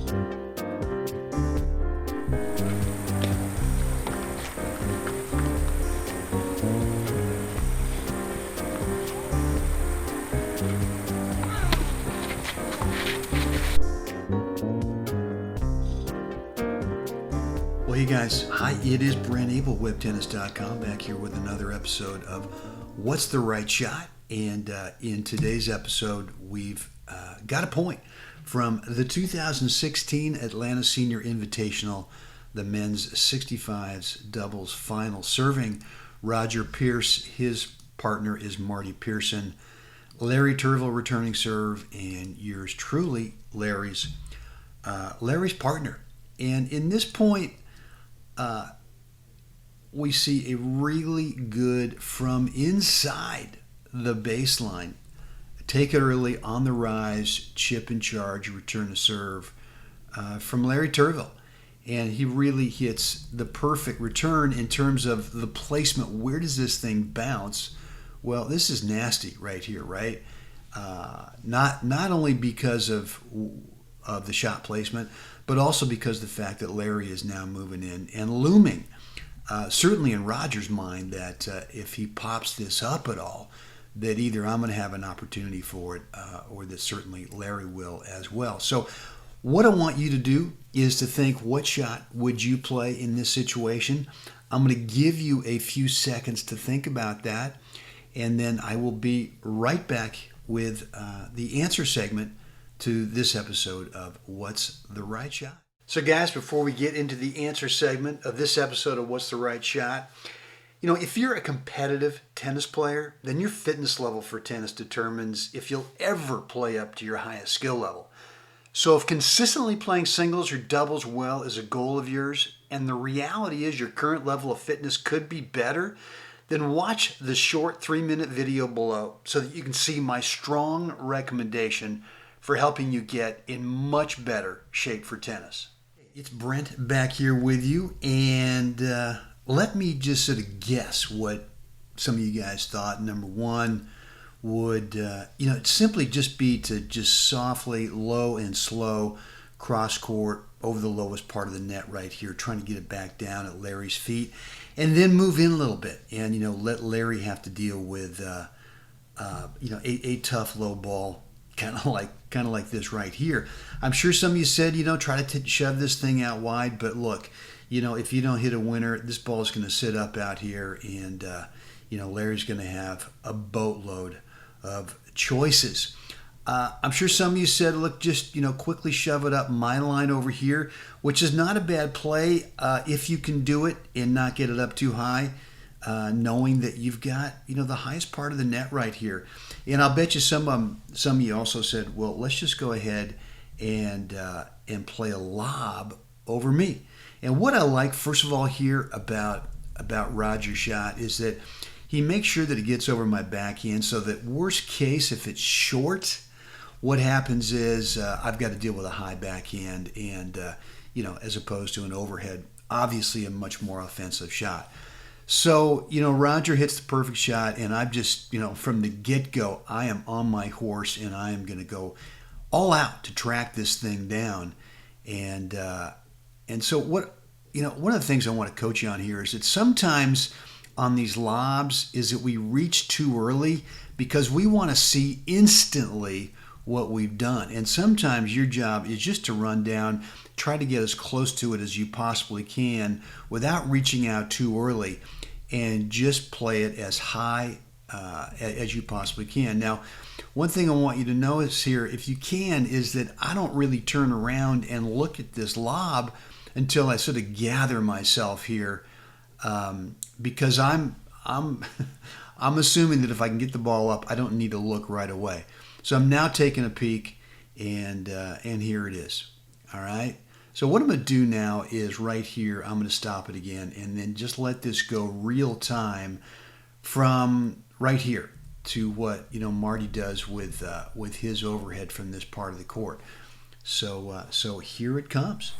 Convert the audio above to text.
Well, hey guys, hi, it is Brent Abel, WebTennis.com, back here with another episode of What's the Right Shot? And in today's episode, we've got a point from the 2016 Atlanta Senior Invitational, the men's 65s doubles final. Serving Roger Pierce, his partner is Marty Pearson, Larry Turville returning serve, and yours truly, Larry's partner. And in this point, we see a really good from inside the baseline, take it early on the rise, chip and charge, return to serve from Larry Turville. And he really hits the perfect return in terms of the placement. Where does this thing bounce? Well, this is nasty right here, right? Not only because of the shot placement, but also because of the fact that Larry is now moving in and looming, certainly in Roger's mind, that if he pops this up at all, that either I'm going to have an opportunity for it or that certainly Larry will as well. So what I want you to do is to think, what shot would you play in this situation? I'm going to give you a few seconds to think about that, and then I will be right back with the answer segment to this episode of What's the Right Shot? So guys, before we get into the answer segment of this episode of What's the Right Shot, you know, if you're a competitive tennis player, then your fitness level for tennis determines if you'll ever play up to your highest skill level. So if consistently playing singles or doubles well is a goal of yours, and the reality is your current level of fitness could be better, then watch the short 3-minute video below so that you can see my strong recommendation for helping you get in much better shape for tennis. It's Brent back here with you, and let me just sort of guess what some of you guys thought. Number one would, simply just be to just softly, low and slow, cross court over the lowest part of the net right here, trying to get it back down at Larry's feet, and then move in a little bit, and let Larry have to deal with, a tough low ball. Kind of like this right here. I'm sure some of you said, try to shove this thing out wide, but look, if you don't hit a winner, this ball is going to sit up out here, and Larry's going to have a boatload of choices. I'm sure some of you said, look, just quickly shove it up my line over here, which is not a bad play if you can do it and not get it up too high. Knowing that you've got the highest part of the net right here. And I'll bet you some of you also said, well, let's just go ahead and play a lob over me. And what I like, first of all, here about Roger's shot is that he makes sure that it gets over my backhand, so that worst case, if it's short, what happens is I've got to deal with a high backhand and as opposed to an overhead, obviously a much more offensive shot. So, Roger hits the perfect shot, and I've just, from the get-go, I am on my horse, and I am going to go all out to track this thing down. And so what, one of the things I want to coach you on here is that sometimes on these lobs is that we reach too early because we want to see instantly what we've done. And sometimes your job is just to run down, try to get as close to it as you possibly can without reaching out too early, and just play it as high as you possibly can. Now, one thing I want you to notice here, if you can, is that I don't really turn around and look at this lob until I sort of gather myself here, because I'm assuming that if I can get the ball up, I don't need to look right away. So I'm now taking a peek, and here it is. All right. So what I'm going to do now is right here, I'm going to stop it again, and then just let this go real time from right here to what Marty does with his overhead from this part of the court. So here it comes.